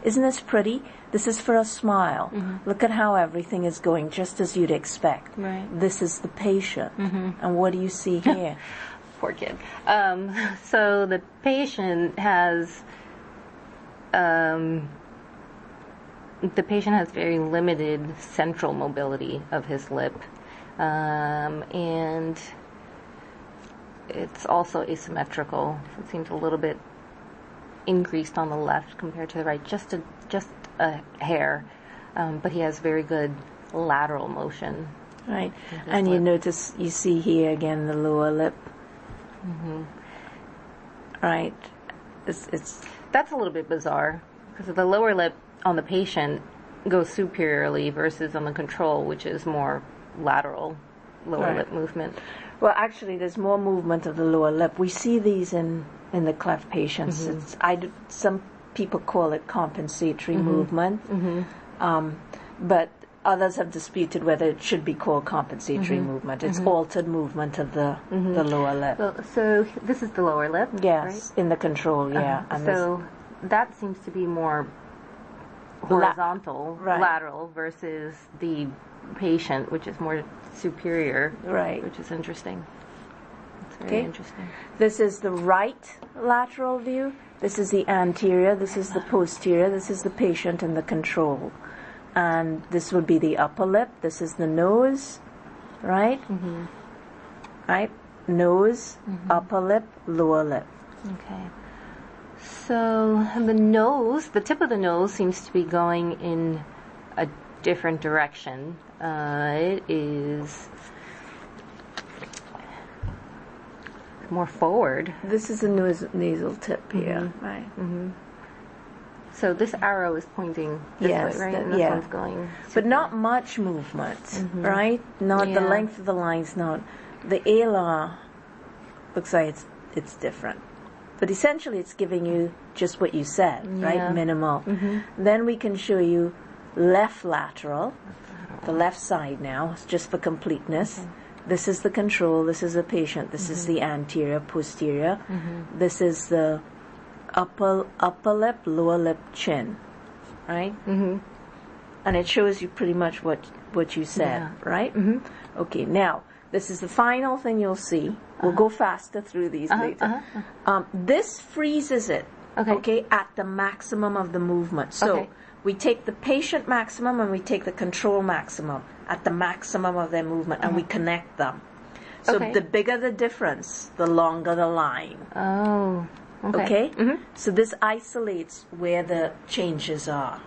Isn't this pretty? This is for a smile. Look at how everything is going just as you'd expect. Right. This is the patient. And what do you see here? Poor kid. So the patient has very limited central mobility of his lip, and it's also asymmetrical. So it seems a little bit increased on the left compared to the right, just a hair, but he has very good lateral motion. Right. And you notice, you see here again the lower lip. Right. That's a little bit bizarre, because the lower lip on the patient goes superiorly versus on the control, which is more lateral lower lip movement. Well, actually, there's more movement of the lower lip. We see these in the cleft patients. Some people call it compensatory movement, but others have disputed whether it should be called compensatory movement. It's altered movement of the lower lip. So this is the lower lip? Yes, right? in the control, yeah. And so that seems to be more horizontal, lateral, versus the patient, which is more superior, which is interesting. It's very interesting. This is the right lateral view. This is the anterior. This is the posterior. This is the patient and the control. And this would be the upper lip. This is the nose, right? Right? Nose, upper lip, lower lip. Okay. So the nose, the tip of the nose seems to be going in a different direction. It is more forward. This is the nasal tip here, right? So this arrow is pointing this way, right? And this one's going. But not much movement, right? Not the length of the line's not. The alar looks like it's different. But essentially it's giving you just what you said, right? Minimal. Then we can show you left lateral, the left side now, just for completeness. This is the control, this is the patient, this is the anterior, posterior. This is the upper lip, lower lip, chin, right? And it shows you pretty much what you said, right? Okay, now, this is the final thing you'll see. We'll go faster through these later. This freezes it, okay, at the maximum of the movement. So we take the patient maximum and we take the control maximum at the maximum of their movement, and we connect them. So the bigger the difference, the longer the line. Oh, okay. So this isolates where the changes are.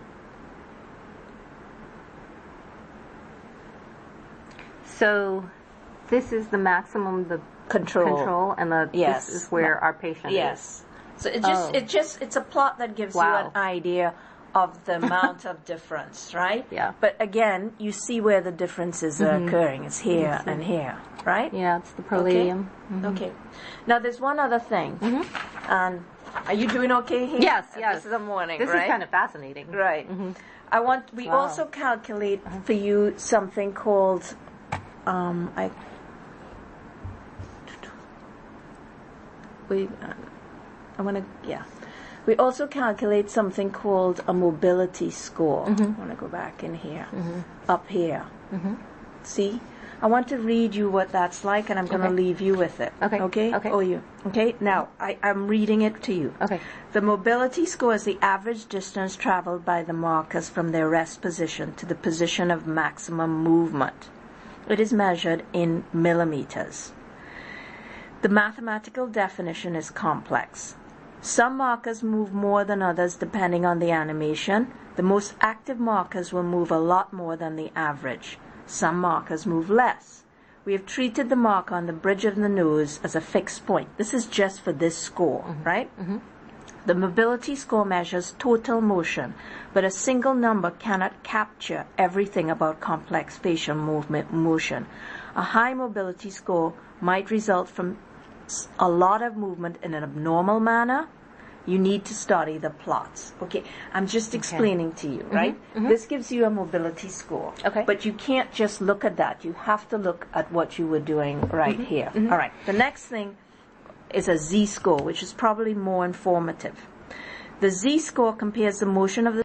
So this is the maximum, the control, and this is where our patient is. So it's a plot that gives you an idea of the amount of difference, right? Yeah. But again, you see where the differences are occurring. It's here and here, right? Yeah, it's the proladium. Okay. Now there's one other thing. And are you doing okay here? Yes. This is the morning, This right? is kind of fascinating. Right. We also calculate for you something called we also calculate something called a mobility score. I want to go back in here, up here. See? I want to read you what that's like, and I'm going to leave you with it. Okay? Okay? Now, I'm reading it to you. Okay. The mobility score is the average distance traveled by the markers from their rest position to the position of maximum movement. It is measured in millimeters. The mathematical definition is complex. Some markers move more than others depending on the animation. The most active markers will move a lot more than the average. Some markers move less. We have treated the marker on the bridge of the nose as a fixed point. This is just for this score, right? The mobility score measures total motion, but a single number cannot capture everything about complex facial motion. A high mobility score might result from a lot of movement in an abnormal manner. You need to study the plots. Okay, I'm just explaining to you, right? This gives you a mobility score. Okay. But you can't just look at that. You have to look at what you were doing right here. All right. The next thing is a Z-score, which is probably more informative. The Z-score compares the motion of the